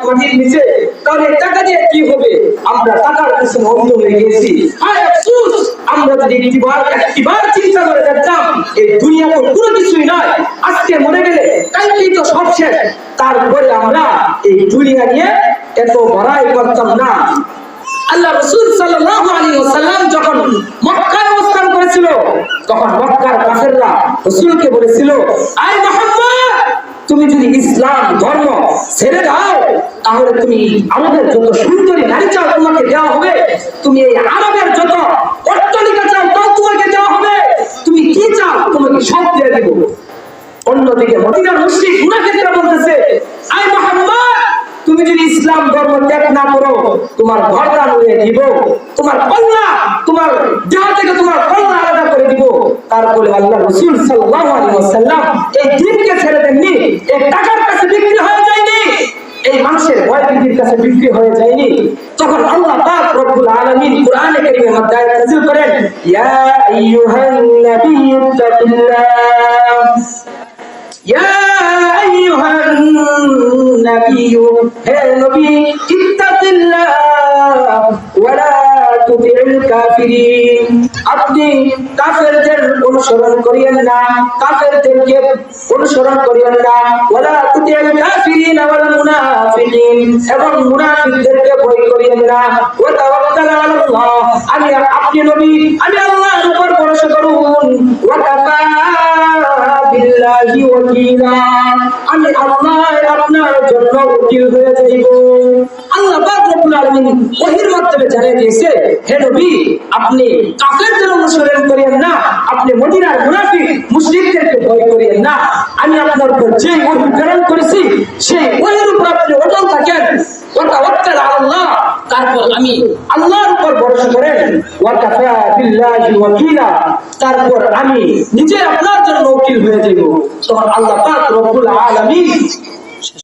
মাটির নিচে, কারণ এই টাকা দিয়ে কি হবে? আমরা টাকার পিছনে অন্ধ হয়ে গেছি। হায় আফসোস, আমরা যদি একটিবার চিন্তা করে দেখতাম এই দুনিয়া তো কোনো কিছুই নয়, আজকে মরে গেলে কালকেই তো সব শেষ, তারপরে আমরা এই দুনিয়া নিয়ে এত বড়াই করতাম না। আল্লাহ রাসূল সাল্লাল্লাহু আলাইহি ওয়াসাল্লাম যখন মক্কায় অবস্থান করেছিল, তখন মক্কার কাফেররা রাসূলকে বলেছিল, আয় মুহাম্মদ, তুমি যদি ইসলাম ধর্ম ছেড়ে দাও তাহলে তুমি আমাদের যত সুন্দরী নারী চাও তোমাকে দেওয়া হবে, তুমি এই আরবের যত অট্টালিকা চাও তাও তোমাকে দেওয়া হবে, তুমি কি চাও তোমাকে সব দিয়ে দেব। অন্যদিকে মদিনার মুশরিক মুনাফিকরা বলতেছে, আয় মুহাম্মদ, তুমি যদি ইসলাম ধর্ম ত্যাগ না করো তোমার গর্দান উড়িয়ে দিব, তোমার কল্লা, তোমার দেহ থেকে তোমার কল্লা আলাদা করে দিব। তারপরে আল্লাহ রাসূল সাল্লাল্লাহু আলাইহি ওয়াসাল্লাম এই দ্বীনকে ছেড়ে দেননি, এই টাকার কাছে বিক্রি হয়ে যায়নি, এই মানুষের ভয়ভীতির কাছে বিক্রি হয়ে যায়নি। তখন আল্লাহ পাক রব্বুল আলামিন কোরআনে কারীমের মধ্যে আয়াত নাযিল করেন, ইয়া আইয়ুহান নাবিয়্যু তাকিল্লাহ, ইয়া আইয়ুহান নাবিয়্যু, হে নবী, ইত্তাকিল্লাহ ওয়া লা তুতি'ল কাফিরিন, আপনি কাফেরদের অনুসরণ করিয়েন না, কাফেরদেরকে অনুসরণ করিয়েন না, ওয়া লা তুতি'ল কাফিরিন ওয়াল মুনাফিকিন, এবং মুনাফিকদেরকে ভয় করিয়েন না, ওয়া তাওয়াক্কাল আলাল্লাহ, আপনি নবী আমি আল্লাহর উপর ভরসা করুন, ওয়া কাফা বিল্লাহি ওয়াকিলা, আমি আল্লাহ আপনার জন্য ওকিল হয়ে যাইব। আল্লাহ পাক রব্বুল আলামিন ওহীর মাধ্যমে জানিয়ে দিয়েছে, হে নবী, আপনি কাফেরদের অনুসরণ করিয়েন না, আপনি মদিনার মুনাফিক মুশরিকদেরকে ভয় করিয়েন না, আমি আপনার উপর যে ওহী প্রেরণ করেছি সেই ওহীর উপর আপনি অটল থাকেন, ওয়া তাওয়াক্কাল আলাল্লাহ, তারপর আমি আল্লাহর উপর ভরসা করেন, ওয়া কাফা বিল্লাহি ওয়াকিলা, তারপর আমি নিজে আপনার জন্য ওকিল হয়ে যাইব। তখন আল্লাহ পাক রব্বুল আলামিন